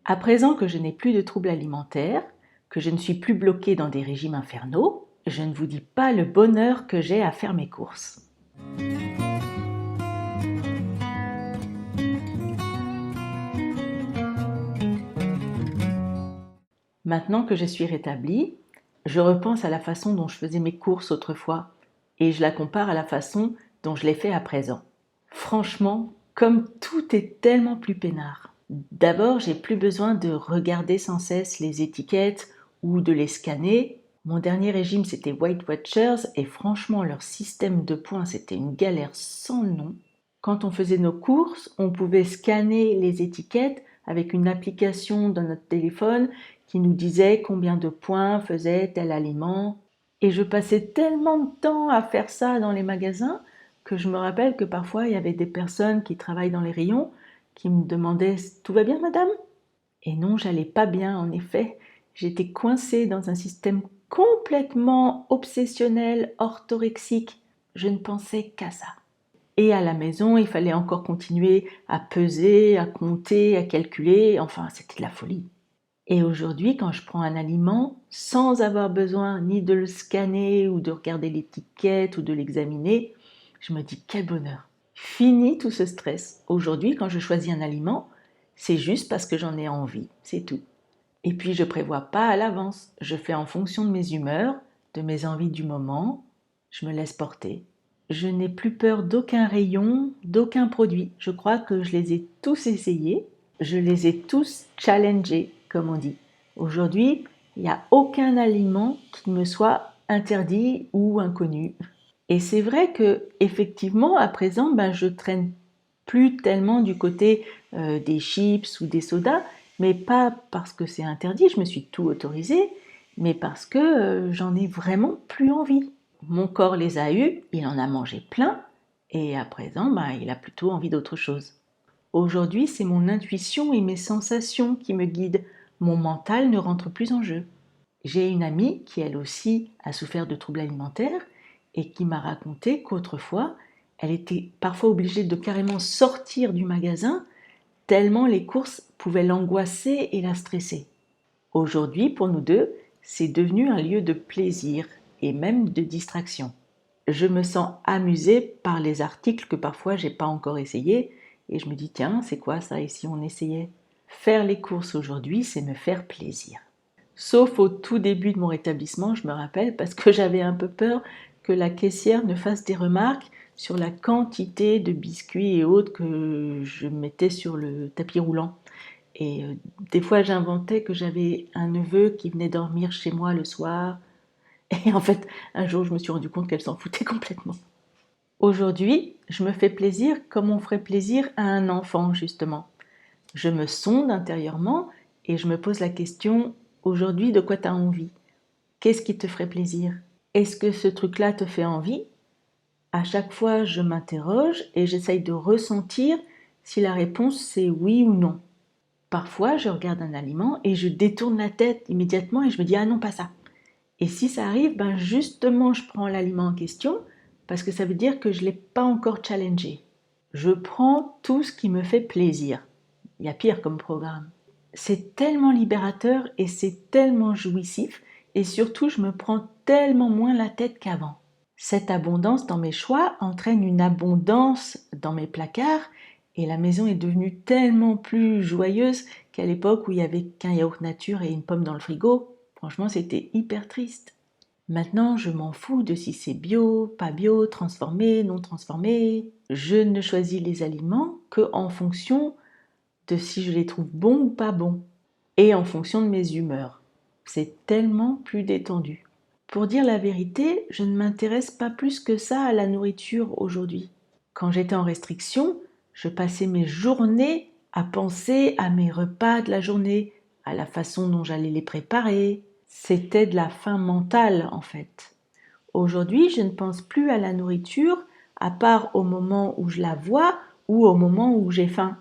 À présent que je n'ai plus de troubles alimentaires, que je ne suis plus bloquée dans des régimes infernaux, je ne vous dis pas le bonheur que j'ai à faire mes courses. Maintenant que je suis rétablie, je repense à la façon dont je faisais mes courses autrefois et je la compare à la façon dont je les fais à présent. Franchement, comme tout est tellement plus peinard. D'abord, j'ai plus besoin de regarder sans cesse les étiquettes ou de les scanner. Mon dernier régime, c'était Weight Watchers et franchement, leur système de points, c'était une galère sans nom. Quand on faisait nos courses, on pouvait scanner les étiquettes avec une application dans notre téléphone qui nous disait combien de points faisait tel aliment. Et je passais tellement de temps à faire ça dans les magasins que je me rappelle que parfois il y avait des personnes qui travaillent dans les rayons qui me demandaient « Tout va bien madame ?» Et non, j'allais pas bien en effet. J'étais coincée dans un système complètement obsessionnel, orthorexique. Je ne pensais qu'à ça. Et à la maison, il fallait encore continuer à peser, à compter, à calculer. Enfin, c'était de la folie. Et aujourd'hui, quand je prends un aliment, sans avoir besoin ni de le scanner ou de regarder l'étiquette ou de l'examiner, je me dis quel bonheur. Fini tout ce stress. Aujourd'hui, quand je choisis un aliment, c'est juste parce que j'en ai envie, c'est tout. Et puis je prévois pas à l'avance. Je fais en fonction de mes humeurs, de mes envies du moment. Je me laisse porter. Je n'ai plus peur d'aucun rayon, d'aucun produit. Je crois que je les ai tous essayés. Je les ai tous challengés, comme on dit. Aujourd'hui, il n'y a aucun aliment qui me soit interdit ou inconnu. Et c'est vrai que effectivement, à présent, je traîne plus tellement du côté des chips ou des sodas, mais pas parce que c'est interdit, je me suis tout autorisée, mais parce que j'en ai vraiment plus envie. Mon corps les a eus, il en a mangé plein, et à présent, il a plutôt envie d'autre chose. Aujourd'hui, c'est mon intuition et mes sensations qui me guident. Mon mental ne rentre plus en jeu. J'ai une amie qui, elle aussi, a souffert de troubles alimentaires et qui m'a raconté qu'autrefois, elle était parfois obligée de carrément sortir du magasin tellement les courses pouvaient l'angoisser et la stresser. Aujourd'hui, pour nous deux, c'est devenu un lieu de plaisir et même de distraction. Je me sens amusée par les articles que parfois j'ai pas encore essayés et je me dis tiens, c'est quoi ça et si on essayait? Faire les courses aujourd'hui, c'est me faire plaisir. Sauf au tout début de mon rétablissement, je me rappelle, parce que j'avais un peu peur que la caissière ne fasse des remarques sur la quantité de biscuits et autres que je mettais sur le tapis roulant. Et des fois, j'inventais que j'avais un neveu qui venait dormir chez moi le soir. Et en fait, un jour, je me suis rendu compte qu'elle s'en foutait complètement. Aujourd'hui, je me fais plaisir comme on ferait plaisir à un enfant, justement. Je me sonde intérieurement et je me pose la question, aujourd'hui, de quoi tu as envie? Qu'est-ce qui te ferait plaisir? Est-ce que ce truc-là te fait envie? À chaque fois, je m'interroge et j'essaye de ressentir si la réponse c'est oui ou non. Parfois, je regarde un aliment et je détourne la tête immédiatement et je me dis ah non, pas ça. Et si ça arrive, justement, je prends l'aliment en question parce que ça veut dire que je ne l'ai pas encore challengé. Je prends tout ce qui me fait plaisir. Il y a pire comme programme. C'est tellement libérateur et c'est tellement jouissif et surtout je me prends tellement moins la tête qu'avant. Cette abondance dans mes choix entraîne une abondance dans mes placards et la maison est devenue tellement plus joyeuse qu'à l'époque où il n'y avait qu'un yaourt nature et une pomme dans le frigo. Franchement, c'était hyper triste. Maintenant, je m'en fous de si c'est bio, pas bio, transformé, non transformé. Je ne choisis les aliments qu'en fonction de si je les trouve bons ou pas bons, et en fonction de mes humeurs. C'est tellement plus détendu. Pour dire la vérité, je ne m'intéresse pas plus que ça à la nourriture aujourd'hui. Quand j'étais en restriction, je passais mes journées à penser à mes repas de la journée, à la façon dont j'allais les préparer. C'était de la faim mentale en fait. Aujourd'hui, je ne pense plus à la nourriture à part au moment où je la vois ou au moment où j'ai faim.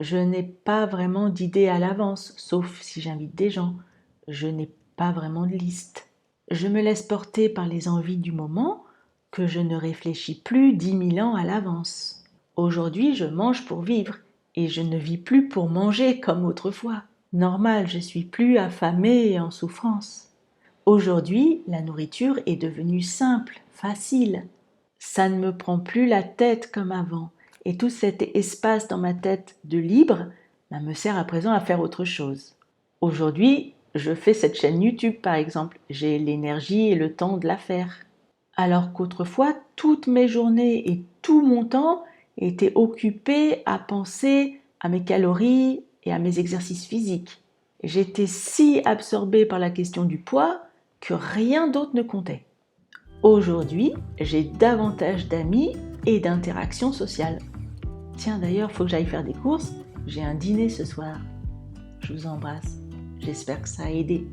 Je n'ai pas vraiment d'idée à l'avance, sauf si j'invite des gens. Je n'ai pas vraiment de liste. Je me laisse porter par les envies du moment que je ne réfléchis plus 10 000 ans à l'avance. Aujourd'hui, je mange pour vivre et je ne vis plus pour manger comme autrefois. Normal, je suis plus affamée et en souffrance. Aujourd'hui, la nourriture est devenue simple, facile. Ça ne me prend plus la tête comme avant. Et tout cet espace dans ma tête de libre me sert à présent à faire autre chose. Aujourd'hui, je fais cette chaîne YouTube par exemple. J'ai l'énergie et le temps de la faire. Alors qu'autrefois, toutes mes journées et tout mon temps étaient occupés à penser à mes calories et à mes exercices physiques. J'étais si absorbée par la question du poids que rien d'autre ne comptait. Aujourd'hui, j'ai davantage d'amis et d'interactions sociales. Tiens, d'ailleurs, il faut que j'aille faire des courses. J'ai un dîner ce soir. Je vous embrasse. J'espère que ça a aidé.